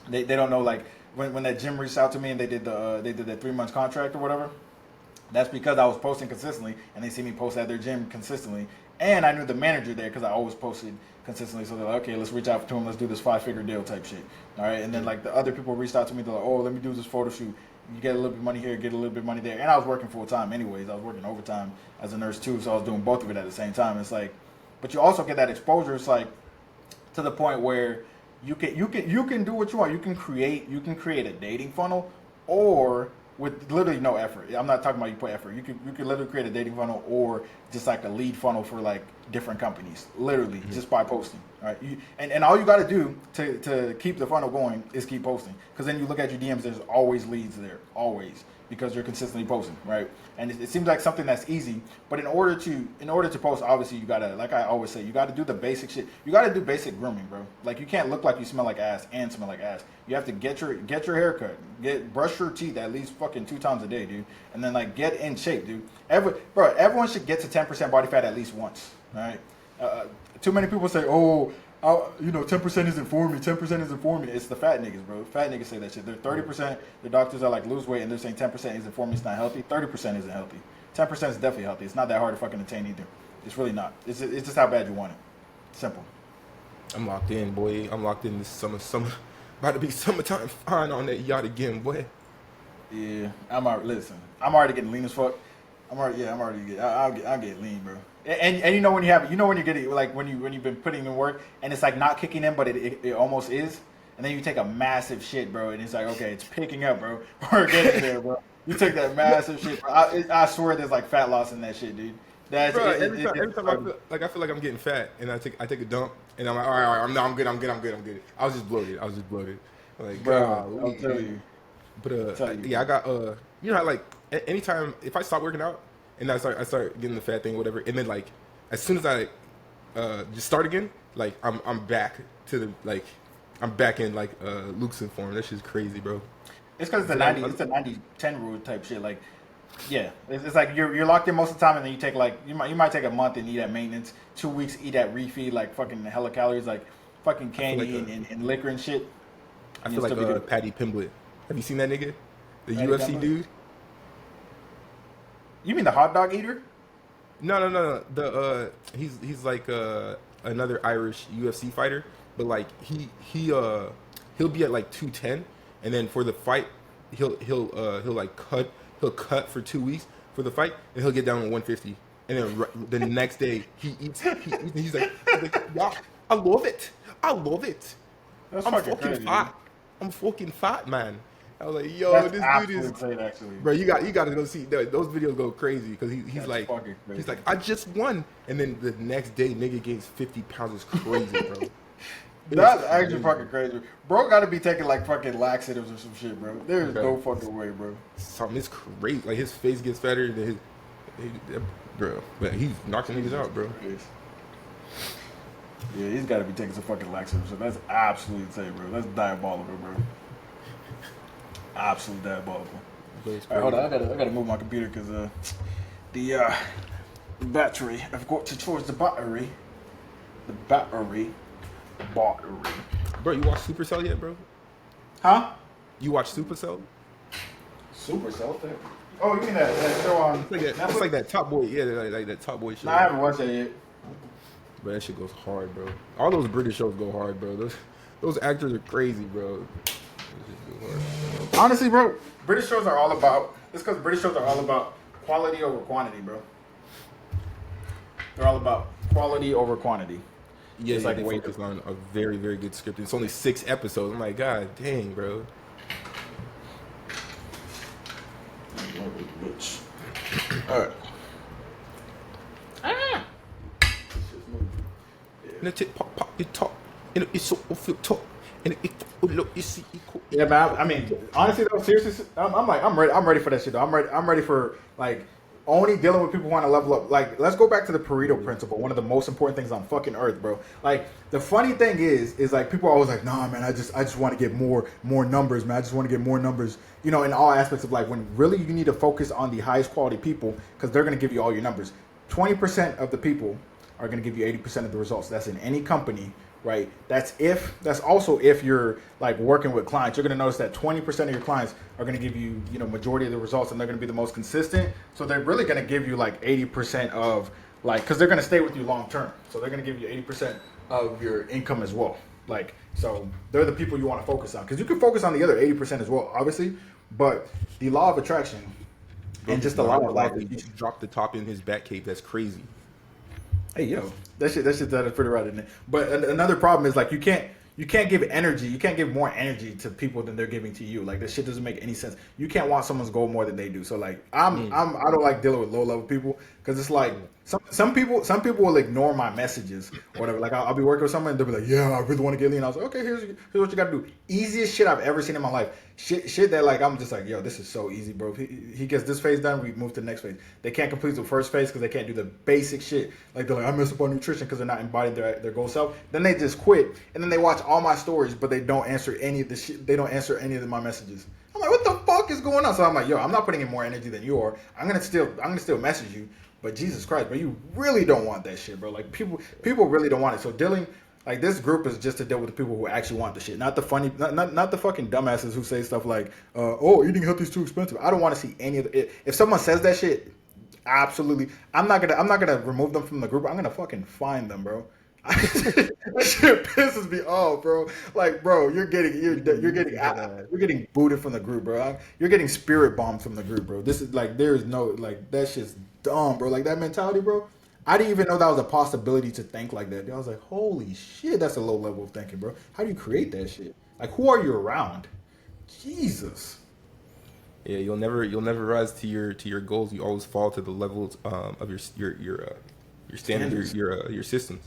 they don't know like when that gym reached out to me and they did that 3 months contract or whatever. That's because I was posting consistently, and they see me post at their gym consistently. And I knew the manager there because I always posted consistently. So they're like, okay, let's reach out to him. Let's do this 5-figure deal type shit. All right. And then like the other people reached out to me. They're like, oh, let me do this photo shoot. You get a little bit of money here, get a little bit of money there. And I was working full time anyways. I was working overtime as a nurse too. So I was doing both of it at the same time. It's like, but you also get that exposure. It's like to the point where you can do what you want. You can create a dating funnel, or with literally no effort. I'm not talking about you put effort. You can literally create a dating funnel or just like a lead funnel for like different companies, literally just by posting. All right, and all you got to do to keep the funnel going is keep posting, because then you look at your DMs. There's always leads there, always, because you're consistently posting, right? And it seems like something that's easy, but in order to post, obviously you gotta, like I always say, you gotta do the basic shit. You gotta do basic grooming, bro. Like you can't look like you smell like ass and smell like ass. You have to get your haircut, brush your teeth at least fucking 2 times a day, dude, and then like get in shape, dude. Everyone should get to 10% body fat at least once, all right? Too many people say, oh, 10% isn't for me. 10% isn't for me. It's the fat niggas, bro. Fat niggas say that shit. They're 30%. The doctors are like, lose weight, and they're saying 10% isn't for me. It's not healthy. 30% isn't healthy. 10% is definitely healthy. It's not that hard to fucking attain either. It's really not. It's just how bad you want it. Simple. I'm locked in, boy. I'm locked in this summer. About to be summertime fine on that yacht again, boy. Yeah, I'm already getting lean as fuck. I'll get lean, bro. And you know when you're getting, like when you've been putting in work and it's like not kicking in, but it almost is, and then you take a massive shit, bro, and it's like, okay, it's picking up, bro. We're getting there, bro. You take that massive shit, bro. I swear there's like fat loss in that shit, dude. That's bro, every time I feel like I'm getting fat, and I take a dump, and I'm like, all right, I'm good. I was just bloated. Like, bro, I'll tell you. But yeah, I got how like anytime if I stop working out and I start getting the fat thing, whatever, and then like as soon as I just start again, like I'm back to the like I'm back in like Luke's form. That shit's crazy, bro. It's because it's a 90-10 rule type shit. Like, yeah, it's like you're locked in most of the time, and then you take like you might take a month and eat at maintenance, 2 weeks eat at refeed, like fucking hella calories, like fucking candy and liquor and shit. I feel like Paddy Pimblett. Have you seen that nigga? The UFC dude? You mean the hot dog eater? No. He's like another Irish UFC fighter, but like he'll be at like 210, and then for the fight he'll cut for 2 weeks for the fight, and he'll get down to 150, and then the next day he eats and he's like yeah, I love it. That's I'm fucking crazy, fat. dude. I'm fucking fat, man. I was like, yo, That's this dude is insane, actually. Bro, you got to go see those videos. Go crazy because he's like I just won, and then the next day nigga gains 50 pounds. Is crazy, bro. That's actually fucking crazy. Bro got to be taking like fucking laxatives or some shit, bro. There's no fucking way, bro. Something is crazy. Like his face gets fatter than bro. But he's knocking niggas out, bro. Yeah, he's got to be taking some fucking laxatives. So that's absolutely insane, bro. That's diabolical, bro. Absolutely diabolical. All right, hold on. I gotta move my computer because the battery. I've got to charge the battery. The battery. Bro, you watch Supercell yet, bro? Huh? You watch Supercell? Supercell thing? Oh, you mean that show on? It's like that Top Boy. Yeah, like that Top Boy show. No, I haven't watched that yet. Bro, that shit goes hard, bro. All those British shows go hard, bro. Those actors are crazy, bro. Honestly, bro, British shows are all about. It's because British shows are all about quality over quantity, bro. They're all about quality over quantity. Yeah, it's like they focus on a very, very good script. It's only 6 episodes. I'm like, God dang, bro. All right. And the tip pop you talk, and it's so feel talk, and it look you see equal. Yeah, man. I mean, honestly though, seriously, I'm ready. I'm ready for that shit though. I'm ready for like only dealing with people who want to level up. Like, let's go back to the Pareto principle. One of the most important things on fucking earth, bro. Like, the funny thing is like people are always like, nah, man, I just want to get more numbers, man. I just want to get more numbers. You know, in all aspects of life. When really you need to focus on the highest quality people because they're gonna give you all your numbers. 20% of the people are going to give you 80% of the results. That's in any company right? That's also if you're like working with clients. You're going to notice that 20% of your clients are going to give you, majority of the results, and they're going to be the most consistent. So they're really going to give you like 80% of like, because they're going to stay with you long term. So they're going to give you 80% of your income as well. Like, so they're the people you want to focus on, because you can focus on the other 80% as well, obviously. But the law of attraction and just the law of life. He dropped the top in his bat cave. That's crazy. Hey, yo, that shit that is pretty right in there. But another problem is like you can't give energy. You can't give more energy to people than they're giving to you. Like, that shit doesn't make any sense. You can't want someone's goal more than they do. So like I don't like dealing with low level people, because it's like some people will ignore my messages or whatever. Like I'll be working with someone and they'll be like, yeah, I really want to get lean. I was like, okay, here's what you got to do. Easiest shit I've ever seen in my life. Shit that like I'm just like, yo, this is so easy, bro. He gets this phase done, we move to the next phase. They can't complete the first phase because they can't do the basic shit. Like they're like, I mess up on nutrition because they're not embodying their goal self. Then they just quit, and then they watch all my stories, but they don't answer any of the shit. They don't answer any of my messages. I'm like, what the fuck is going on? So I'm like, yo, I'm not putting in more energy than you are. I'm gonna still message you, but Jesus Christ, bro, you really don't want that shit, bro. Like people really don't want it. So dealing. Like, this group is just to deal with the people who actually want the shit, not the funny, not the fucking dumbasses who say stuff like, "Oh, eating healthy is too expensive." I don't want to see any of it. If someone says that shit, absolutely, I'm not gonna remove them from the group. I'm gonna fucking find them, bro. That shit pisses me off, bro. Like, bro, you're getting booted from the group, bro. You're getting spirit bombed from the group, bro. This is like, there is no, like, that shit's dumb, bro. Like, that mentality, bro. I didn't even know that was a possibility to think like that. I was like, holy shit, that's a low level of thinking, bro. How do you create that shit? Like, who are you around? Jesus. Yeah, you'll never rise to your goals. You always fall to the levels of your standards, your systems.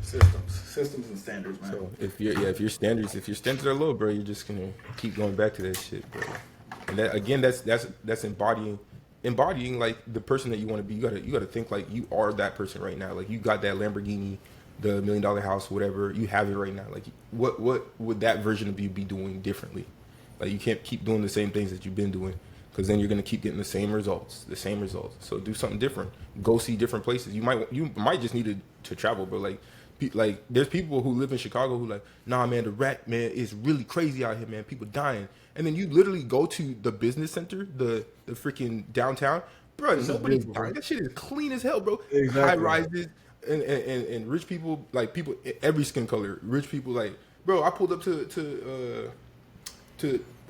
Systems and standards, man. So if your standards are low, bro, you're just gonna keep going back to that shit, bro. And that, again, that's embodying like the person that you want to be. You gotta think like you are that person right now. Like, you got that Lamborghini, the $1 million house, whatever. You have it right now. Like, what would that version of you be doing differently? Like, you can't keep doing the same things that you've been doing, because then you're gonna keep getting the same results. So do something different. Go see different places. You might just need to travel, but like there's people who live in Chicago who like, nah, man, the rat, man, is really crazy out here, man. People dying. And then you literally go to the business center, the freaking downtown, bro. Nobody's dying. That shit is clean as hell, bro. Exactly. High rises and rich people, like people every skin color. Rich people, like, bro. I pulled up to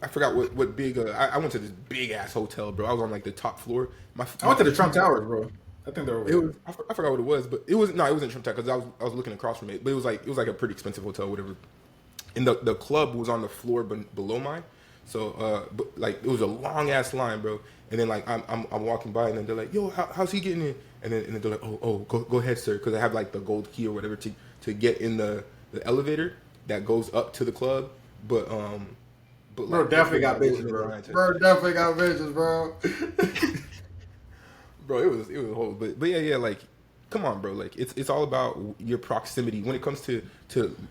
I forgot what big. I went to this big ass hotel, bro. I was on like the top floor. I went to the Trump Towers, bro. I think they're over there. I forgot what it was, but it wasn't Trump Tower, because I was looking across from it. But it was like a pretty expensive hotel, whatever. And the club was on the floor below mine. So, but like, it was a long ass line, bro. And then like I'm walking by, and then they're like, "Yo, how's he getting in?" And then they're like, "Oh, go ahead, sir," because I have like the gold key or whatever to get in the elevator that goes up to the club. But bro, like, definitely got bitches, bro. Bro, definitely got bitches, bro. Bro, it was a whole, but yeah, like, come on, bro. Like, it's all about your proximity when it comes to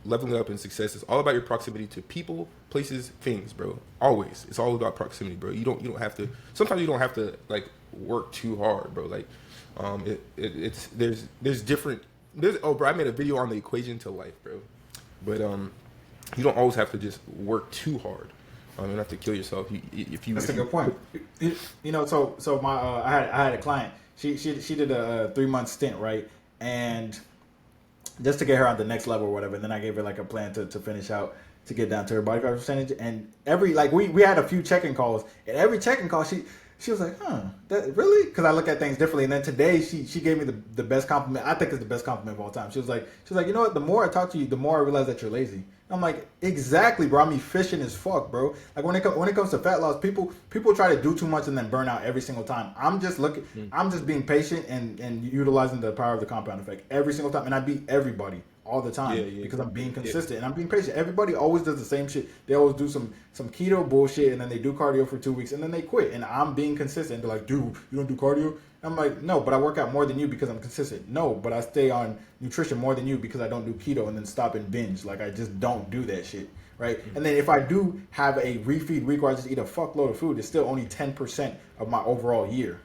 leveling up and success. It's all about your proximity to people, places, things, bro. Always, it's all about proximity, bro. You don't have to. Sometimes you don't have to like work too hard, bro. Like, there's different. Bro, I made a video on the equation to life, bro. But you don't always have to just work too hard. You don't have to kill yourself. That's a good point. So my I had a client. She did a 3-month stint, right? And just to get her on the next level or whatever. And then I gave her like a plan to finish out, to get down to her body fat percentage. And we had a few check-in calls, and every check-in call she was like, that really? Because I look at things differently. And then today she gave me the best compliment. I think it's the best compliment of all time. She was like, you know what? The more I talk to you, the more I realize that you're lazy. I'm like, exactly, bro. I'm efficient as fuck, bro. Like, when it comes to fat loss, people try to do too much and then burn out every single time. I'm just being patient and utilizing the power of the compound effect every single time. And I beat everybody all the time because I'm being consistent and I'm being patient. Everybody always does the same shit. They always do some keto bullshit, and then they do cardio for 2 weeks and then they quit. And I'm being consistent. They're like, dude, you don't do cardio? I'm like, no, but I work out more than you because I'm consistent. No, but I stay on nutrition more than you because I don't do keto and then stop and binge. Like, I just don't do that shit, right? And then if I do have a refeed week where I just eat a fuckload of food, it's still only 10% of my overall year.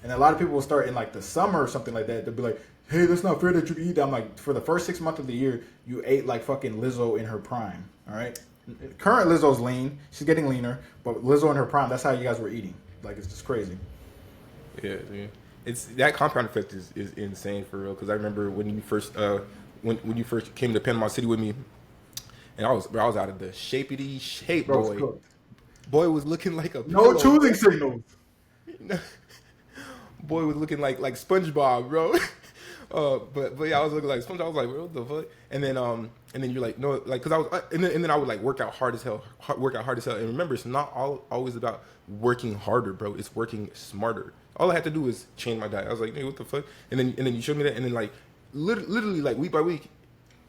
And a lot of people will start in like the summer or something like that. They'll be like, hey, that's not fair that you eat that. I'm like, for the first 6 months of the year, you ate like fucking Lizzo in her prime. All right. Current Lizzo's lean. She's getting leaner. But Lizzo in her prime, that's how you guys were eating. Like, it's just crazy. Yeah. It's that compound effect is insane for real. Because I remember when you first when you first came to Panama City with me, and I was out of the shapity shape, Bro, boy. Boy was looking like a no pillow, choosing signals. Boy was looking like SpongeBob, bro. But yeah, I was looking like SpongeBob. I was like, what the fuck? And then you're like, no, like, cause I was, and then I would like work out hard as hell. And remember, it's not always about working harder, bro. It's working smarter. All I had to do was change my diet. I was like, hey, what the fuck? And then you showed me that, and then like literally like week by week,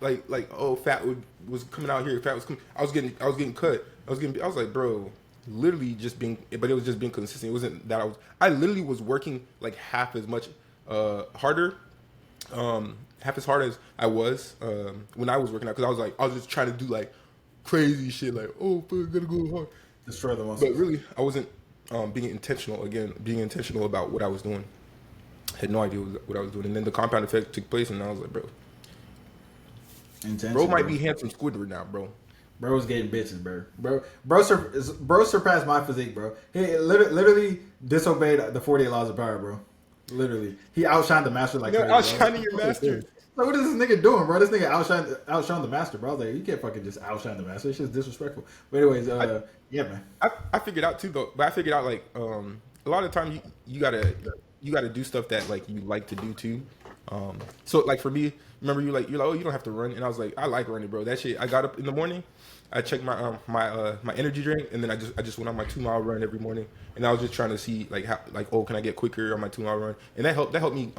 like oh, fat was coming out here. Fat was coming. I was getting cut. I was like, bro. Literally just being, but it was just being consistent. It wasn't that I literally was working like half as much harder, half as hard as I was when I was working out, because I was just trying to do like crazy shit, like, oh, fuck, gotta go hard, destroy the muscles. But really, I wasn't being intentional about what I was doing. I had no idea what I was doing, and then the compound effect took place, and I was like, bro might be handsome Squidward now, bro. Bro's getting bitches, bro surpassed my physique, bro. He literally disobeyed the 48 laws of power, bro. Literally, he outshined the master like crazy, outshining your master. Like, what is this nigga doing, bro? This nigga outshone the master, bro. I was like, you can't fucking just outshine the master. It's just disrespectful. But anyways, yeah, man. I figured out too, though. But I figured out like a lot of times you gotta do stuff that like you like to do too. So like for me, remember you're like, oh, you don't have to run, and I was like, I like running, bro. That shit. I got up in the morning, I checked my my energy drink, and then I just went on my 2-mile run every morning, and I was just trying to see like how, like, oh, can I get quicker on my 2-mile run, and that helped me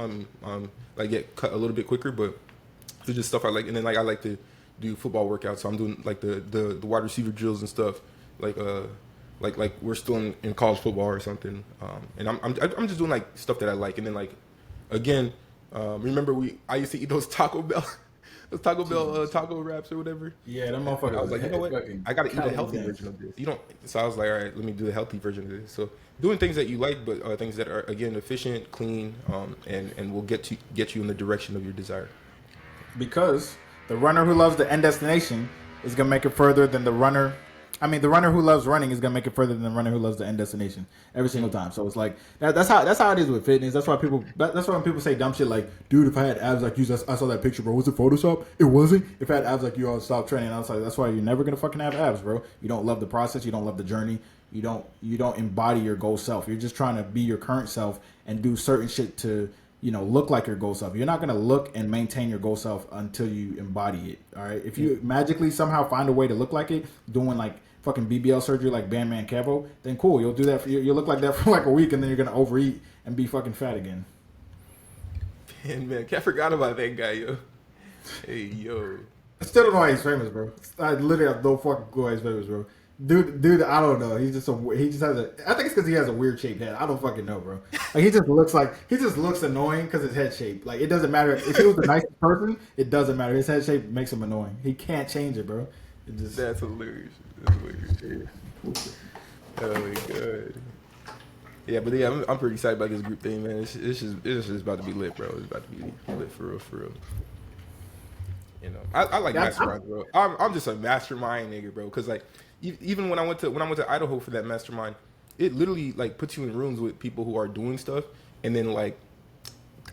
like get cut a little bit quicker. But it's just stuff I like, and then like I like to do football workouts, so I'm doing like the wide receiver drills and stuff, like we're still in college football or something, and I'm just doing like stuff that I like, and then like again. Remember I used to eat those Taco Bell taco wraps or whatever. Yeah, them motherfuckers. I was like, you know what? I gotta eat a healthy version of this. So I was like, all right, let me do a healthy version of this. So doing things that you like, but things that are again efficient, clean, and will get you in the direction of your desire. Because the runner who loves the end destination is gonna make it further than the runner. I mean, the runner who loves running is gonna make it further than the runner who loves the end destination every single time. So it's like that's how it is with fitness. That's why when people say dumb shit like, dude, if I had abs like you, I saw that picture, bro. Was it Photoshop? It wasn't. If I had abs like you, I'll stop training. I was like, that's why you're never gonna fucking have abs, bro. You don't love the process. You don't love the journey. You don't embody your goal self. You're just trying to be your current self and do certain shit to, look like your goal self. You're not going to look and maintain your goal self until you embody it. All right. If you magically somehow find a way to look like it, doing like fucking BBL surgery like Bandman Kevo, then cool. You'll do that. You'll look like that for like a week, and then you're going to overeat and be fucking fat again. Man, I forgot about that guy, yo. Hey, yo. I still don't know why he's famous, bro. I literally have no fucking clue why he's famous, bro. Dude, I don't know. He just has a. I think it's because he has a weird shaped head. I don't fucking know, bro. Like he just looks annoying because his head shape. Like it doesn't matter if he was the nicest person. It doesn't matter. His head shape makes him annoying. He can't change it, bro. That's hilarious. That's hilarious. Oh my god. Yeah, but yeah, I'm pretty excited about this group thing, man. It's just about to be lit, bro. It's about to be lit for real. I like Mastermind, bro. I'm just a Mastermind nigga, bro. Cause like even when I went to Idaho for that Mastermind, it literally like puts you in rooms with people who are doing stuff, and then like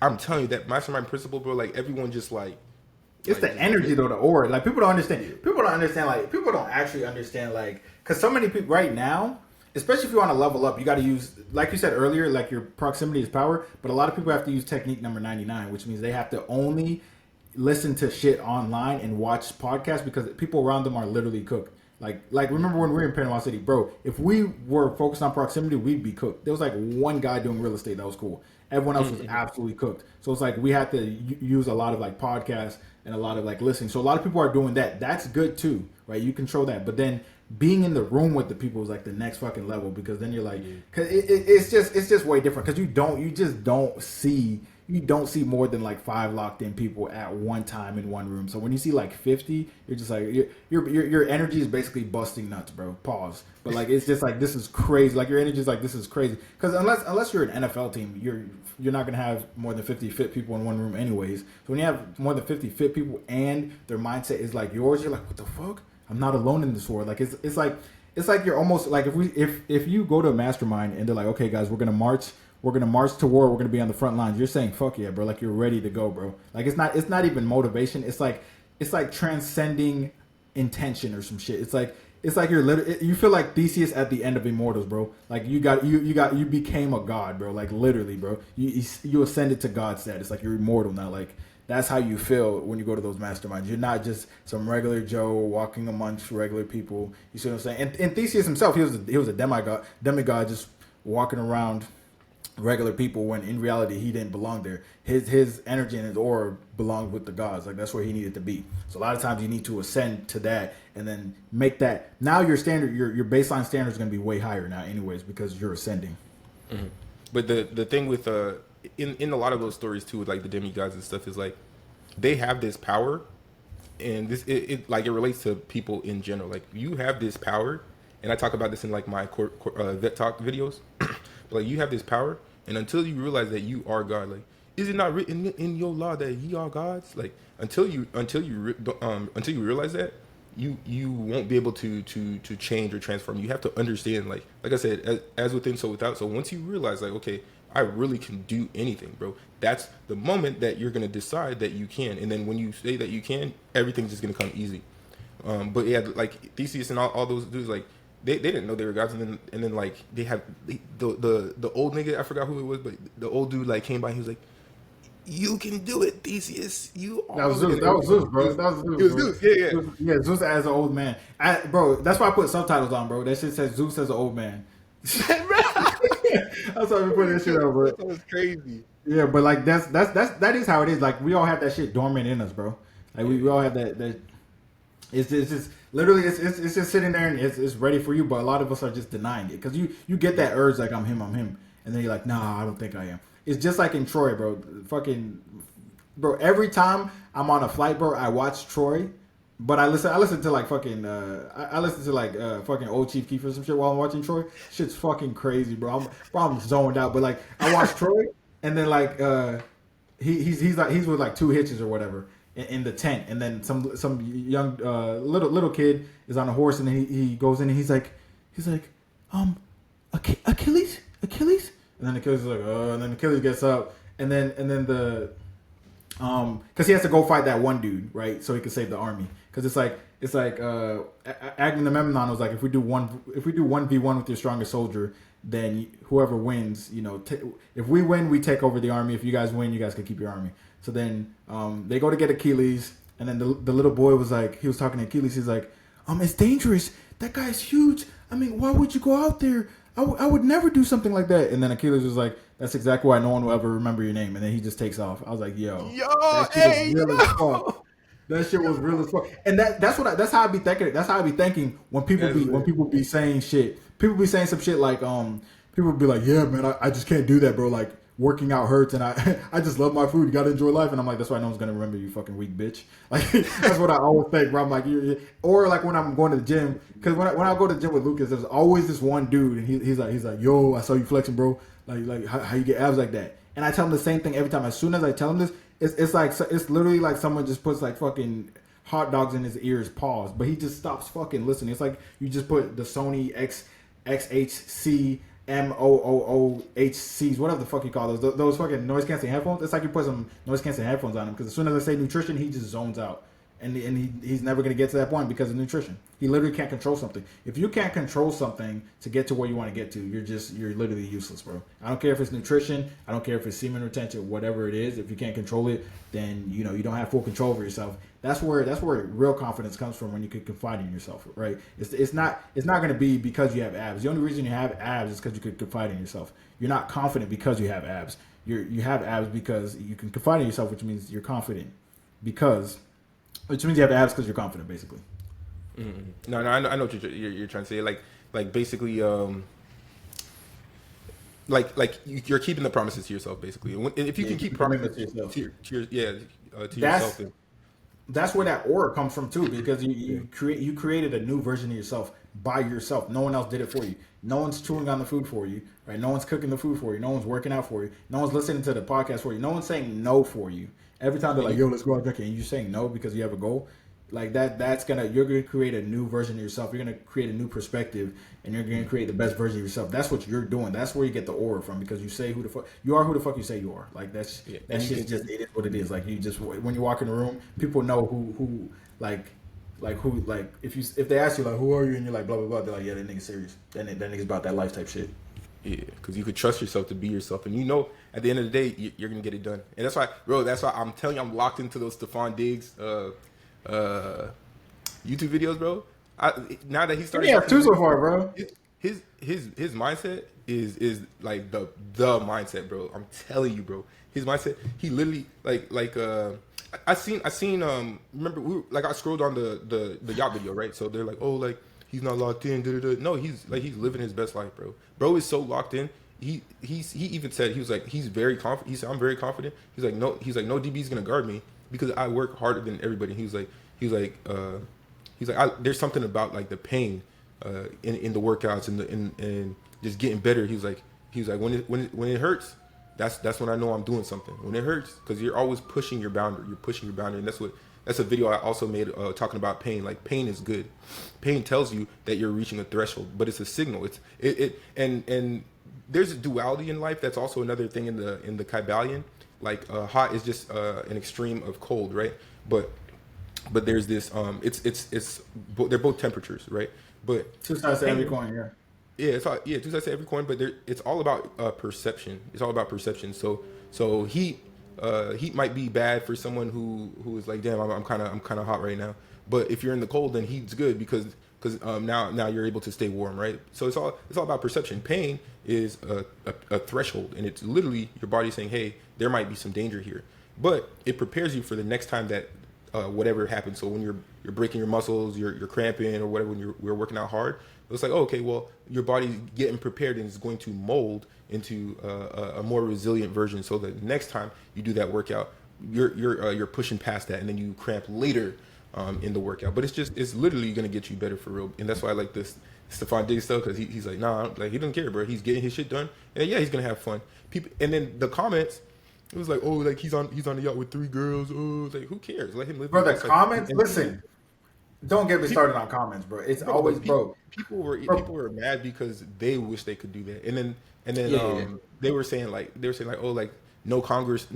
I'm telling you that Mastermind principle, bro. Like everyone just like. It's the energy though, the aura. Like people don't understand. People don't actually understand. Like, cause so many people right now, especially if you want to level up, you got to use, like you said earlier, like your proximity is power. But a lot of people have to use technique number 99, which means they have to only listen to shit online and watch podcasts because people around them are literally cooked. Like remember when we were in Panama City, bro? If we were focused on proximity, we'd be cooked. There was like one guy doing real estate that was cool. Everyone else was absolutely cooked. So it's like we had to use a lot of like podcasts and a lot of like listening. So a lot of people are doing that. That's good too, right? You control that. But then being in the room with the people is like the next fucking level, because then you're like, cause it's just way different, because you just don't see you don't see more than like 5 locked in people at one time in one room. So when you see like 50, you're just like your energy is basically busting nuts, bro. Pause. But like it's just like this is crazy. Like your energy is like this is crazy. Because unless you're an NFL team, you're not gonna have more than 50 fit people in one room anyways. So when you have more than 50 fit people and their mindset is like yours, you're like, what the fuck? I'm not alone in this war. Like it's like you're almost like if you go to a mastermind and they're like, okay guys, we're gonna march to war, we're gonna be on the front lines. You're saying fuck yeah, bro. Like you're ready to go, bro. Like it's not even motivation. It's like transcending intention or some shit. It's like you're literally, you feel like Theseus at the end of Immortals, bro. Like you became a god, bro. Like literally, bro. You ascended to god status. Like you're immortal now. Like that's how you feel when you go to those masterminds. You're not just some regular Joe walking amongst regular people. You see what I'm saying? And Theseus himself, he was a demigod, just walking around regular people when in reality he didn't belong there. His energy and his aura belonged with the gods. Like that's where he needed to be. So a lot of times you need to ascend to that and then make that. Now your standard, your baseline standard is going to be way higher now, anyways, because you're ascending. Mm-hmm. But the thing with in a lot of those stories too, with like the demigods and stuff, is like they have this power, and it relates to people in general. Like you have this power, and I talk about this in like my vet talk videos. Like you have this power, and until you realize that you are God, like is it not written in your law that ye are gods? Like until you realize that, you won't be able to change or transform. You have to understand, like I said, as within, so without. So once you realize, like, okay, I really can do anything, bro. That's the moment that you're gonna decide that you can, and then when you say that you can, everything's just gonna come easy. But yeah, like Theseus and all those dudes, like they didn't know they were gods, and then like they had the old nigga, I forgot who it was, but the old dude like came by, and he was like, "You can do it, Theseus. You are." That was Zeus, bro. That was Zeus. It was Zeus, yeah. Yeah, Zeus as an old man. Bro, that's why I put subtitles on, bro. That shit says Zeus as an old man. That's why we put that shit on, bro. That was crazy. Yeah, but like that is how it is. Like we all have that shit dormant in us, bro. Like we all have that. It's just literally it's just sitting there and it's ready for you. But a lot of us are just denying it because you get that urge like I'm him, and then you're like, nah, I don't think I am. It's just like in Troy, bro. Fucking, bro. Every time I'm on a flight, bro, I watch Troy, but I listen to like fucking I listen to like fucking old Chief Keef or some shit while I'm watching Troy. Shit's fucking crazy, bro. I'm zoned out. But like I watch Troy, and then like he's with like 2 hitches or whatever in the tent, and then some young little kid is on a horse, and then he goes in and he's like Achilles. And then Achilles is like, and then Achilles gets up, and then the, because he has to go fight that one dude, right? So he can save the army. Because it's like Agamemnon was like, if we do 1v1 with your strongest soldier, then whoever wins, if we win, we take over the army. If you guys win, you guys can keep your army. So then they go to get Achilles, and then the little boy was like, he was talking to Achilles. He's like, it's dangerous. That guy's huge. I mean, why would you go out there? I would never do something like that. And then Achilles was like, that's exactly why no one will ever remember your name. And then he just takes off. I was like, that shit was real as fuck. And that's how I be thinking. That's how I be thinking when people be saying shit. People be saying some shit like, people be like, yeah, man, I just can't do that, bro. Like, working out hurts, and I just love my food. You gotta enjoy life. And I'm like, that's why no one's gonna remember you, fucking weak bitch. Like that's what I always think, bro. I'm like, or like when I'm going to the gym, because when I go to the gym with Lucas, there's always this one dude, and he's like, yo, I saw you flexing, bro. Like how you get abs like that? And I tell him the same thing every time. As soon as I tell him this, it's literally like someone just puts like fucking hot dogs in his ears, pause, but he just stops fucking listening. It's like you just put the Sony XHC MOOOHCs, whatever the fuck you call those fucking noise canceling headphones. It's like you put some noise canceling headphones on him, because as soon as I say nutrition, he just zones out, and he's never gonna get to that point because of nutrition. He literally can't control something. If you can't control something to get to where you want to get to, you're literally useless, bro. I don't care if it's nutrition, I don't care if it's semen retention, whatever it is. If you can't control it, then you don't have full control over yourself. That's where real confidence comes from, when you can confide in yourself, right? It's not going to be because you have abs. The only reason you have abs is because you could confide in yourself. You're not confident because you have abs. You have abs because you can confide in yourself, which means you're confident which means you have abs because you're confident, basically. Mm-hmm. No, I know what you're trying to say. Like basically, you're keeping the promises to yourself, basically. And if you Yeah, can keep keep the commitment promises to yourself. to That's yourself, and that's where that aura comes from too, because yeah, you created a new version of yourself by yourself. No one else did it for you. No one's chewing on the food for you, right? No one's cooking the food for you. No one's working out for you. No one's listening to the podcast for you. No one's saying no for you. Every time they're and like, "Yo, let's go out drinking," and you're saying no because you have a goal. Like that, you're gonna create a new version of yourself. You're gonna create a new perspective, and you're gonna create the best version of yourself. That's what you're doing. That's where you get the aura from, because you say who the fuck you are, who the fuck you say you are. Like yeah, that and you shit's can, just, it is what it is. Like you just, when you walk in the room, people know who if they ask you like, who are you, and you're like blah blah blah, they're like, yeah, that nigga's serious. Then that nigga's about that life type shit. yeah, because you could trust yourself to be yourself, and at the end of the day, you're gonna get it done. And that's why, bro. That's why I'm telling you, I'm locked into those Stephon Diggs YouTube videos, bro. Now that he started, Yeah, two so far, bro. his mindset is like the mindset, bro. I'm telling you, bro. His mindset, he literally I seen remember I scrolled on the yacht video, right? So they're like, oh, like he's not locked in, no, he's living his best life, bro. Bro is so locked in. He even said, he was like, he's very confident. He said, I'm very confident. He's like, no DB's gonna guard me because I work harder than everybody. He was like there's something about like the pain in the workouts and just getting better. He was like when it hurts, that's when I know I'm doing something. When it hurts, because you're always pushing your boundary. You're pushing your boundary, and that's a video I also made talking about pain. Like, pain is good. Pain tells you that you're reaching a threshold, but it's a signal. And there's a duality in life. That's also another thing in the Kybalion. Like, hot is just an extreme of cold, right? But there's this they're both temperatures, right? But Two sides to every coin, yeah. Yeah, two sides to every coin, but it's all about perception. It's all about perception. So heat might be bad for someone who is like, damn, I'm kind of hot right now. But if you're in the cold, then heat's good because now you're able to stay warm, right? So it's all about perception. Pain is a threshold, and it's literally your body saying, hey, there might be some danger here, but it prepares you for the next time that whatever happens. So when you're breaking your muscles, you're cramping or whatever, when you're working out hard, it's like, oh, okay, well, your body's getting prepared and it's going to mold into a more resilient version, so that next time you do that workout, you're pushing past that, and then you cramp later in the workout. But it's literally going to get you better for real. And that's why I like this Stephon Diggs stuff, because he's like, nah, like, he doesn't care, bro. He's getting his shit done, and yeah, he's gonna have fun. People, and then the comments, it was like, oh, like he's on the yacht with 3 girls. Oh, like, who cares? Let him live. Bro, the his life. comments, And listen, don't get me started on comments, bro. It's always, bro. People Bro. were mad because they wish they could do that, and then Yeah. they were saying like, oh, like no Congress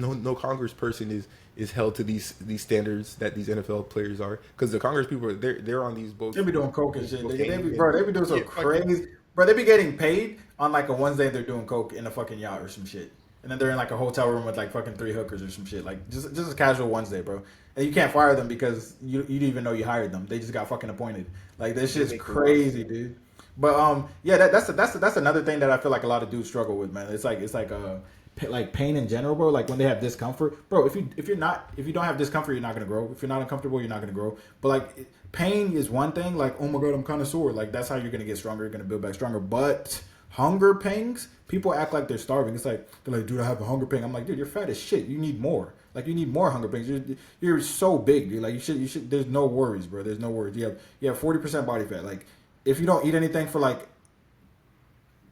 person is held to these standards that these NFL players are, because the Congress people they're on these boats. They be doing coke and shit. They cocaine, be doing some yeah, crazy. Bro, they be getting paid on like a Wednesday. They're doing coke in a fucking yacht or some shit, and then they're in like a hotel room with like fucking 3 hookers or some shit. Like just a casual Wednesday, bro. And you can't fire them because you didn't even know you hired them. They just got fucking appointed. Like, this shit's crazy, dude. But yeah, that's another thing that I feel like a lot of dudes struggle with, man. It's like pain in general, bro. Like, when they have discomfort, bro. If you don't have discomfort, you're not gonna grow. If you're not uncomfortable, you're not gonna grow. But like, pain is one thing. Like, oh my god, I'm kind of sore. Like, that's how you're gonna get stronger. You're gonna build back stronger. But hunger pangs, people act like they're starving. It's like, they're like, dude, I have a hunger pang. I'm like, dude, you're fat as shit. You need more. Like, you need more hunger pangs. You're so big, dude. Like, you should. There's no worries, bro. There's no worries. You have 40% body fat. Like, if you don't eat anything for like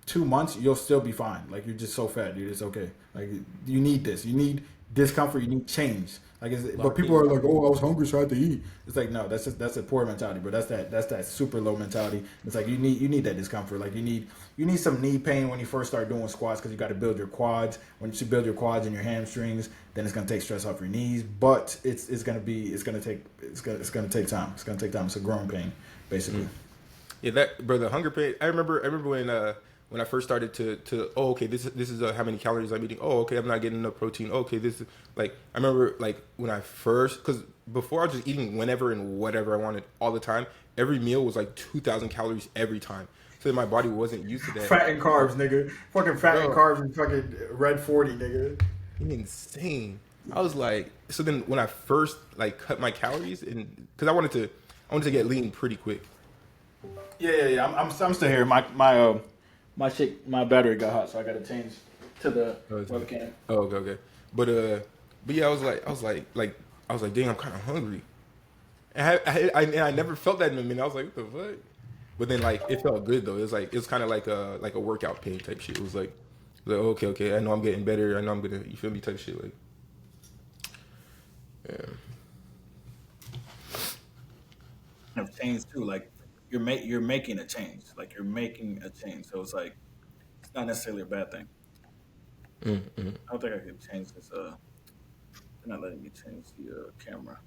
2 months, you'll still be fine. Like, you're just so fat, dude. It's okay. Like, you need this. You need discomfort. You need change. Like, but people are like, oh, I was hungry, so I had to eat. It's like, no, that's a poor mentality, bro. That's that super low mentality. It's like, you need that discomfort. Like, you need some knee pain when you first start doing squats, because you got to build your quads. When you build your quads and your hamstrings, then it's gonna take stress off your knees. But it's gonna take time. It's gonna take time. It's a growing pain, basically. Mm-hmm. Yeah, that, bro, the hunger pain. I remember when I first started to oh, okay, this is how many calories I'm eating. Oh, okay, I'm not getting enough protein. Oh, okay, this is like, I remember like when I first, because before I was just eating whenever and whatever I wanted all the time. Every meal was like 2,000 calories every time. So my body wasn't used to that. Fat and carbs, nigga. Fucking fat and carbs and fucking red 40, nigga. Insane. I was like, so then when I first like cut my calories, and because I wanted to get lean pretty quick. Yeah. I'm still here. My my battery got hot, so I got to change to the Oh, it's- webcam. oh, okay. But yeah, I was like, dang, I'm kind of hungry. And I never felt that in a minute. I was like, what the fuck? But then like it felt good though. It was kind of like a workout pain type shit. It was like okay, I know I'm getting better. I know I'm gonna, you feel me, type shit. Like, yeah. Of change too. Like you're making a change. Like you're making a change. So it's like it's not necessarily a bad thing. I don't think I can change this. They're not letting me change the camera.